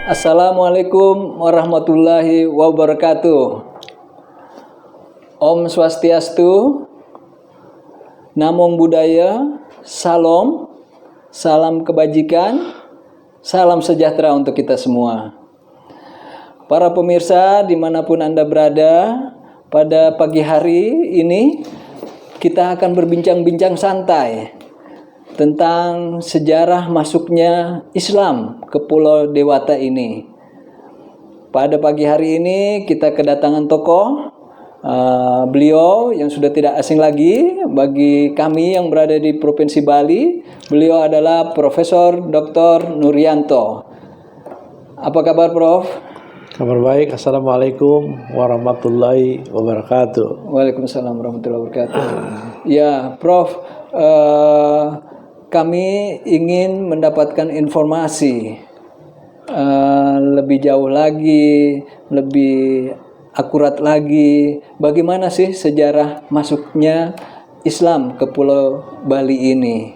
Assalamualaikum warahmatullahi wabarakatuh. Om Swastiastu, Namo Buddhaya, Salam, salam kebajikan, salam sejahtera untuk kita semua. Para pemirsa dimanapun Anda berada, pada pagi hari ini kita akan berbincang-bincang santai tentang sejarah masuknya Islam ke Pulau Dewata ini. Pada pagi hari ini kita kedatangan tokoh, beliau yang sudah tidak asing lagi bagi kami yang berada di Provinsi Bali. Beliau adalah Profesor Dr. Nuryanto. Apa kabar, Prof? Kabar baik. Assalamualaikum warahmatullahi wabarakatuh. Waalaikumsalam warahmatullahi wabarakatuh. Ya, Prof, kami ingin mendapatkan informasi lebih jauh lagi, lebih akurat lagi, bagaimana sih sejarah masuknya Islam ke Pulau Bali ini?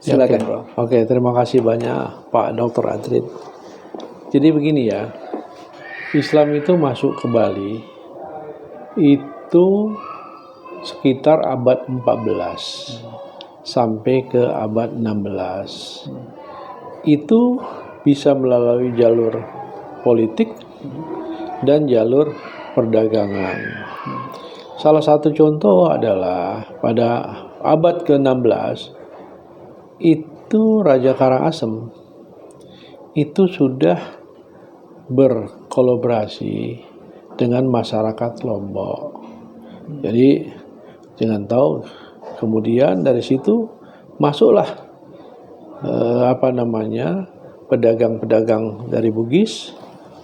Silakan, Prof. Oke, terima kasih banyak Pak Dr. Adrit. Jadi begini ya, Islam itu masuk ke Bali itu sekitar abad 14 sampai ke abad 16. Itu bisa melalui jalur politik dan jalur perdagangan. Salah satu contoh adalah pada abad ke-16 itu Raja Karangasem itu sudah berkolaborasi dengan masyarakat Lombok. Jadi jangan tahu, kemudian dari situ masuklah pedagang-pedagang dari Bugis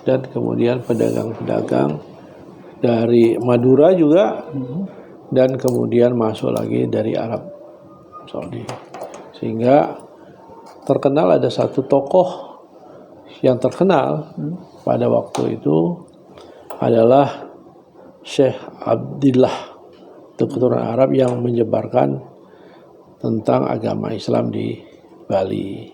dan kemudian pedagang-pedagang dari Madura juga, dan kemudian masuk lagi dari Arab Saudi. Sehingga terkenal ada satu tokoh yang terkenal pada waktu itu adalah Syekh Abdillah, keturunan Arab yang menyebarkan tentang agama Islam di Bali.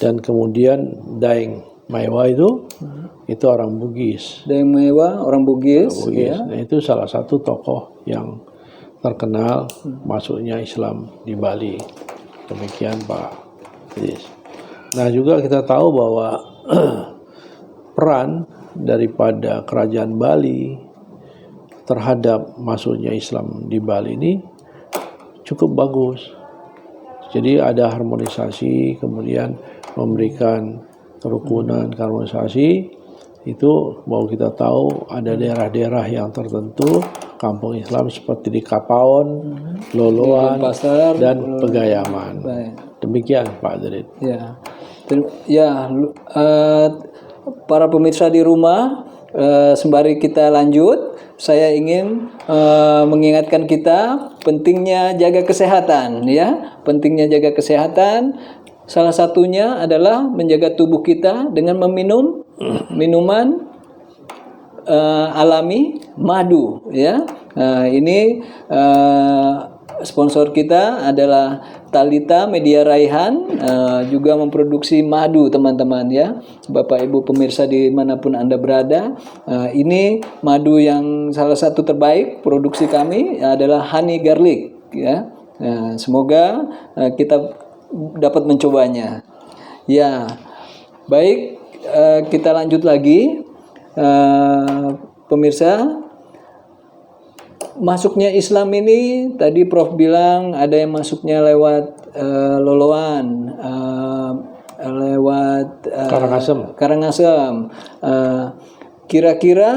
Dan kemudian Daeng Maiwa itu orang Bugis. Daeng Maiwa orang Bugis. Ya. Nah, itu salah satu tokoh yang terkenal masuknya Islam di Bali. Demikian Pak Idris. Nah, juga kita tahu bahwa peran daripada kerajaan Bali terhadap masuknya Islam di Bali ini cukup bagus. Jadi ada harmonisasi, kemudian memberikan kerukunan, harmonisasi. Itu mau kita tahu ada daerah-daerah yang tertentu kampung Islam seperti di Kapaon, Loloan, dan Pegayaman. Demikian Pak Adrit. Ya, para pemirsa di rumah, sembari kita lanjut, saya ingin mengingatkan kita pentingnya jaga kesehatan, ya. Pentingnya jaga kesehatan. Salah satunya adalah menjaga tubuh kita dengan meminum minuman alami madu, ya. Ini sponsor kita adalah Talita Media Raihan, juga memproduksi madu, teman-teman, ya. Bapak Ibu pemirsa dimanapun Anda berada, ini madu yang salah satu terbaik produksi kami adalah honey garlic, ya. Semoga kita dapat mencobanya. Ya, baik, kita lanjut lagi, pemirsa. Masuknya Islam ini tadi Prof bilang ada yang masuknya lewat Loloan, lewat Karangasem. Kira-kira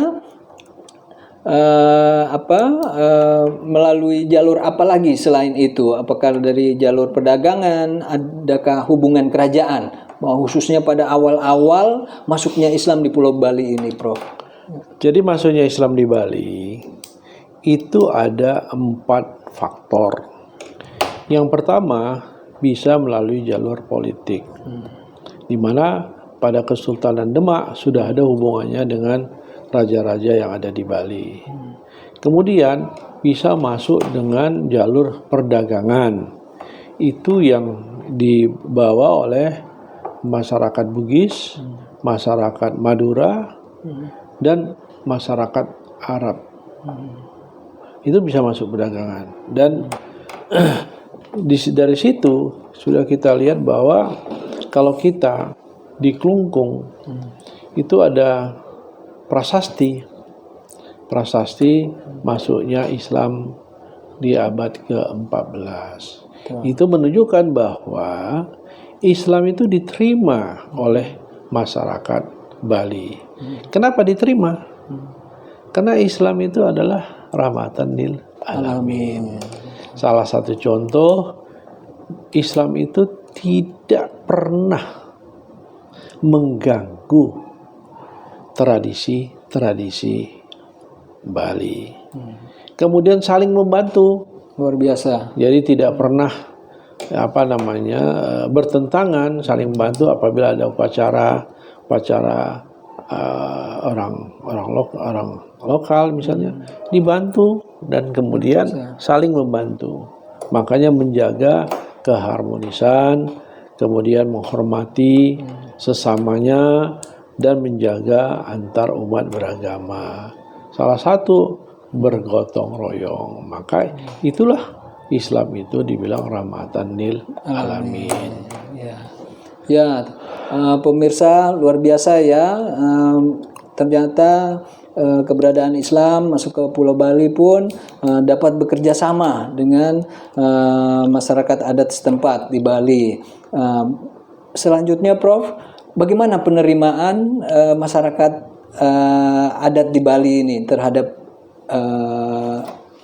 melalui jalur apa lagi selain itu? Apakah dari jalur perdagangan? Adakah hubungan kerajaan? Khususnya pada awal-awal masuknya Islam di Pulau Bali ini, Prof. Jadi masuknya Islam di Bali itu ada 4 faktor. Yang pertama bisa melalui jalur politik, di mana pada Kesultanan Demak sudah ada hubungannya dengan raja-raja yang ada di Bali. Kemudian bisa masuk dengan jalur perdagangan, itu yang dibawa oleh masyarakat Bugis, masyarakat Madura, dan masyarakat Arab. Itu bisa masuk perdagangan. Dan dari situ sudah kita lihat bahwa kalau kita di Klungkung itu ada prasasti masuknya Islam di abad ke-14. Itu menunjukkan bahwa Islam itu diterima oleh masyarakat Bali. Kenapa diterima? Karena Islam itu adalah rahmatan lil alamin. Salah satu contoh, Islam itu tidak pernah mengganggu tradisi Bali. Kemudian saling membantu. Luar biasa. Jadi tidak pernah bertentangan, saling membantu apabila ada upacara orang lokal misalnya dibantu dan kemudian saling membantu. Makanya menjaga keharmonisan, kemudian menghormati sesamanya dan menjaga antar umat beragama. Salah satu bergotong royong. Maka itulah Islam itu dibilang rahmatan lil alamin. Ya, pemirsa luar biasa ya. Ternyata keberadaan Islam masuk ke Pulau Bali pun dapat bekerja sama dengan masyarakat adat setempat di Bali. Selanjutnya, Prof, bagaimana penerimaan masyarakat adat di Bali ini terhadap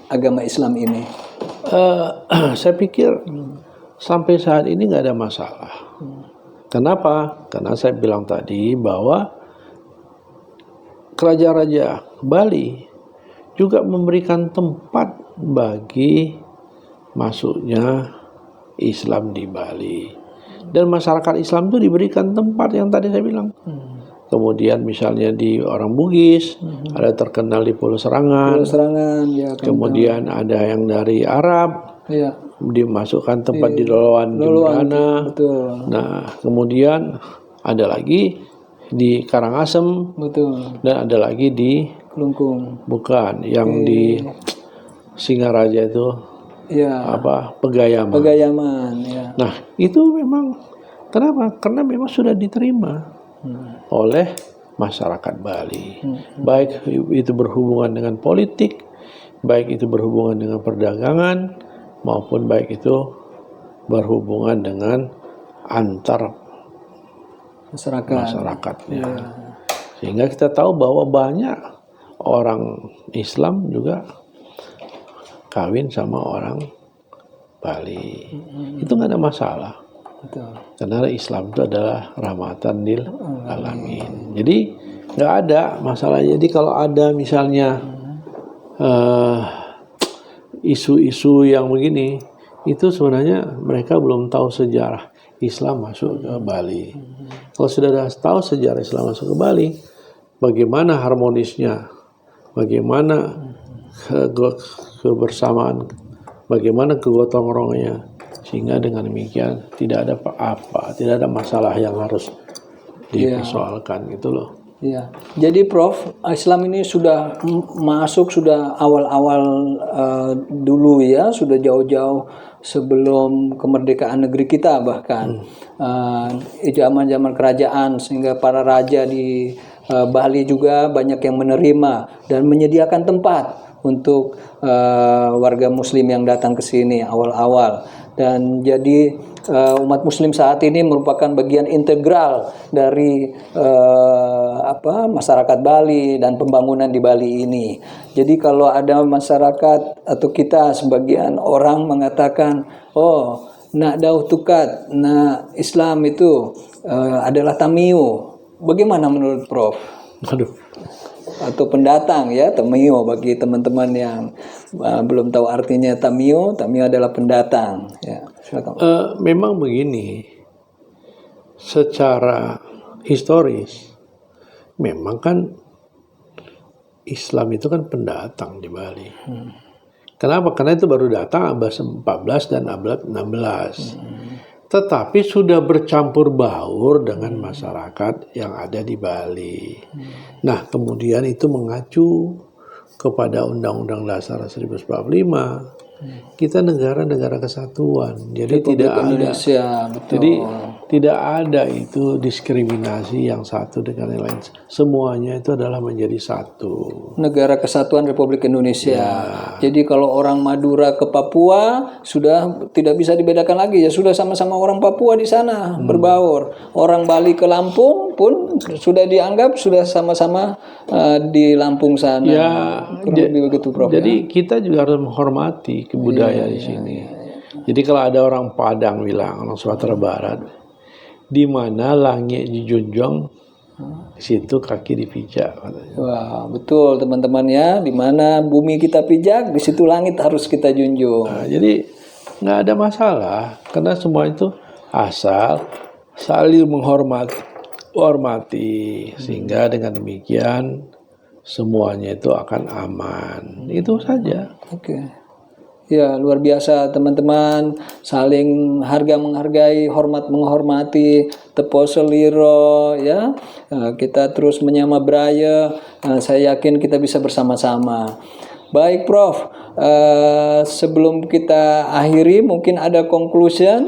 agama Islam ini? Saya pikir sampai saat ini nggak ada masalah. Kenapa? Karena saya bilang tadi bahwa Raja-Raja Bali juga memberikan tempat bagi masuknya Islam di Bali. Dan masyarakat Islam itu diberikan tempat yang tadi saya bilang. Kemudian misalnya di orang Bugis, ada terkenal di Pulau Serangan. Ya, kemudian ada yang dari Arab, ya, dimasukkan tempat di Loloan Jembrana. Nah, kemudian ada lagi di Karangasem, dan ada lagi di Klungkung. Bukan, yang di Singaraja itu, Pegayaman. Ya. Nah, itu memang kenapa? Karena memang sudah diterima oleh masyarakat Bali. Baik itu berhubungan dengan politik, baik itu berhubungan dengan perdagangan, maupun baik itu berhubungan dengan antar masyarakatnya. Sehingga kita tahu bahwa banyak orang Islam juga kawin sama orang Bali. Itu nggak ada masalah. Karena Islam itu adalah rahmatan lil alamin. Jadi nggak ada masalah. Jadi kalau ada misalnya isu-isu yang begini, itu sebenarnya mereka belum tahu sejarah Islam masuk ke Bali. Kalau sudah tahu sejarah Islam masuk ke Bali, bagaimana harmonisnya, bagaimana kebersamaan, bagaimana kegotong royongnya, sehingga dengan demikian tidak ada apa-apa, tidak ada masalah yang harus dipersoalkan gitu loh. Iya. Jadi Prof, Islam ini sudah masuk sudah awal-awal dulu ya, sudah jauh-jauh sebelum kemerdekaan negeri kita bahkan. Zaman-zaman kerajaan, sehingga para raja di Bali juga banyak yang menerima dan menyediakan tempat untuk warga muslim yang datang ke sini awal-awal. Dan jadi umat muslim saat ini merupakan bagian integral dari masyarakat Bali dan pembangunan di Bali ini. Jadi kalau ada masyarakat atau kita sebagian orang mengatakan, oh, nak dauh tukat, nak Islam itu adalah Tamiyo. Bagaimana menurut Prof? Atau pendatang ya, Tamiyo bagi teman-teman yang belum tahu artinya Tamiyo adalah pendatang ya. Memang begini, secara historis memang kan Islam itu kan pendatang di Bali. Kenapa? Karena itu baru datang abad 14 dan abad 16. tetapi sudah bercampur baur dengan masyarakat yang ada di Bali. Nah, kemudian itu mengacu kepada Undang-Undang Dasar 1945. Kita negara-negara kesatuan, jadi Republik tidak ada. Indonesia, betul. Jadi tidak ada itu diskriminasi yang satu dengan yang lain. Semuanya itu adalah menjadi satu. Negara Kesatuan Republik Indonesia. Ya. Jadi kalau orang Madura ke Papua sudah tidak bisa dibedakan lagi, ya sudah sama-sama orang Papua di sana berbaur. Orang Bali ke Lampung pun sudah dianggap sudah sama-sama di Lampung sana. Ya, Kurang lebih begitu, Prof. jadi kita juga harus menghormati kebudayaan di sini. Jadi kalau ada orang Padang bilang, orang Sumatera Barat, di mana langit dijunjung, di situ kaki dipijak. Katanya. Wah, betul teman-teman ya. Di mana bumi kita pijak, di situ langit harus kita junjung. Nah, jadi nggak ada masalah, karena semua itu asal saling menghormati, sehingga dengan demikian semuanya itu akan aman. Itu saja. Oke. Ya, luar biasa teman-teman, saling harga menghargai, hormat menghormati, tepo seliro ya. Kita terus menyama braya. Saya yakin kita bisa bersama-sama. Baik, Prof. Sebelum kita akhiri, mungkin ada conclusion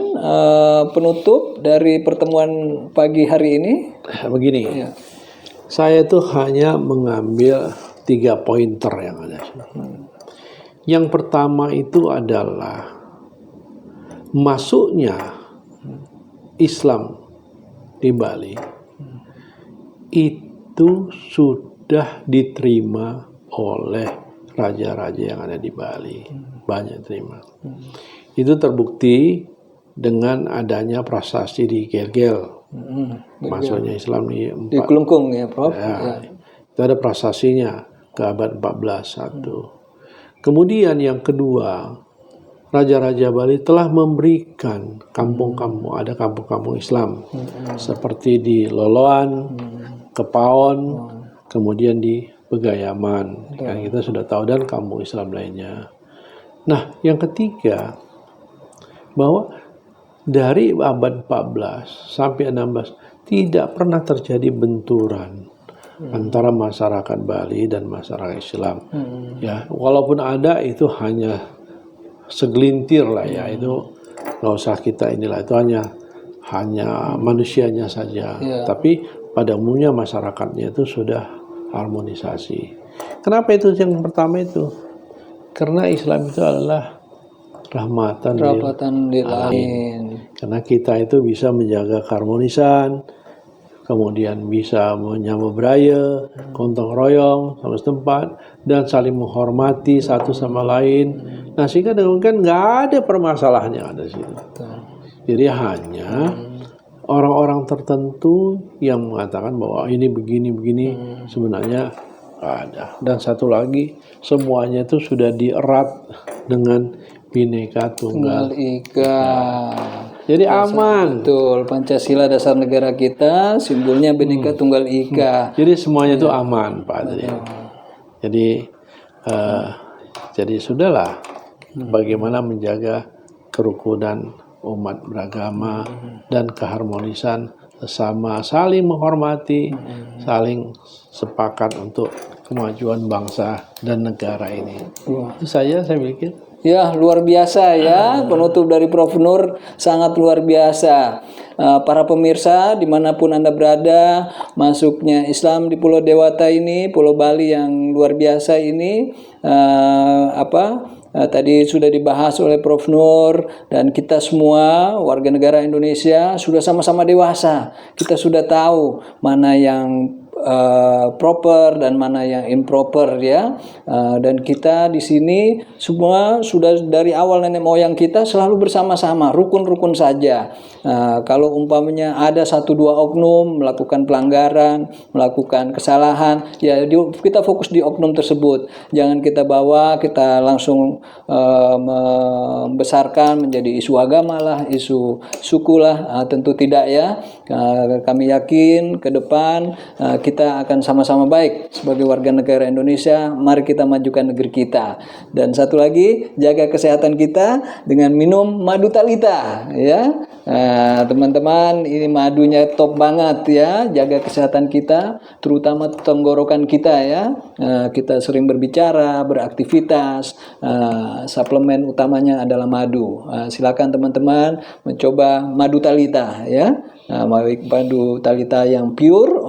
penutup dari pertemuan pagi hari ini. Begini, Ya. saya itu hanya mengambil 3 pointer yang ada. Yang pertama itu adalah masuknya Islam di Bali itu sudah diterima oleh raja-raja yang ada di Bali, banyak terima. Itu terbukti dengan adanya prasasti di Gergel, masuknya Islam di Di Kelungkung ya, Prof. Ya, itu ada prasasinya ke abad 14 satu. Kemudian yang kedua, raja-raja Bali telah memberikan kampung-kampung, ada kampung-kampung Islam seperti di Loloan, Kepaon, kemudian di Pegayaman, kan kita sudah tahu, dan kampung Islam lainnya. Nah, yang ketiga, bahwa dari abad 14 sampai 16 tidak pernah terjadi benturan antara masyarakat Bali dan masyarakat Islam. Ya, walaupun ada itu hanya segelintir lah ya, itu nggak usah kita inilah, itu hanya manusianya saja. Tapi pada umumnya masyarakatnya itu sudah harmonisasi. Kenapa itu yang pertama itu? Karena Islam itu adalah rahmatan lil alamin. Karena kita itu bisa menjaga keharmonisan, kemudian bisa menyambut beraya, gotong royong sama setempat, dan saling menghormati satu sama lain. Nah, sehingga dengan nggak ada permasalahan yang ada di situ. Jadi hanya orang-orang tertentu yang mengatakan bahwa ini begini, sebenarnya nggak ada. Dan satu lagi, semuanya itu sudah dierat dengan Bhinneka Tunggal Ika. Jadi aman. Betul, Pancasila dasar negara kita, simbolnya Bhinneka Tunggal Ika. Jadi semuanya itu aman, Pak. Jadi sudahlah, bagaimana menjaga kerukunan umat beragama dan keharmonisan sesama, saling menghormati, saling sepakat untuk kemajuan bangsa dan negara ini. Itu saya pikir. Ya, luar biasa ya, penutup dari Prof. Nur sangat luar biasa. Para pemirsa dimanapun Anda berada, masuknya Islam di Pulau Dewata ini, Pulau Bali yang luar biasa ini, tadi sudah dibahas oleh Prof. Nur, dan kita semua warga negara Indonesia sudah sama-sama dewasa. Kita sudah tahu mana yang proper dan mana yang improper ya, dan kita di sini semua sudah dari awal nenek moyang kita selalu bersama-sama, rukun-rukun saja. Kalau umpamanya ada 1-2 oknum melakukan pelanggaran, melakukan kesalahan, ya kita fokus di oknum tersebut. Jangan kita bawa, kita langsung membesarkan menjadi isu agama lah, isu suku lah, tentu tidak ya. Kami yakin ke depan kita kita akan sama-sama baik sebagai warga negara Indonesia. Mari kita majukan negeri kita. Dan satu lagi, jaga kesehatan kita dengan minum madu Talita, ya. Teman-teman, ini madunya top banget ya. Jaga kesehatan kita, terutama tenggorokan kita ya. Kita sering berbicara, beraktivitas. Suplemen utamanya adalah madu. Silakan teman-teman mencoba madu Talita ya. Madu Talita yang pure,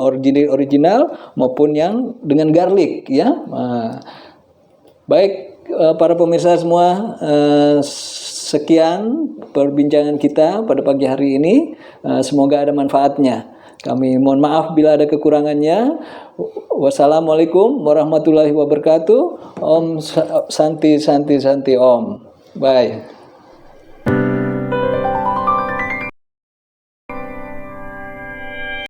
original maupun yang dengan garlic ya. Baik para pemirsa semua, sekian perbincangan kita pada pagi hari ini. Semoga ada manfaatnya. Kami mohon maaf bila ada kekurangannya. Wassalamualaikum warahmatullahi wabarakatuh. Om Santi Santi Santi Om. Bye.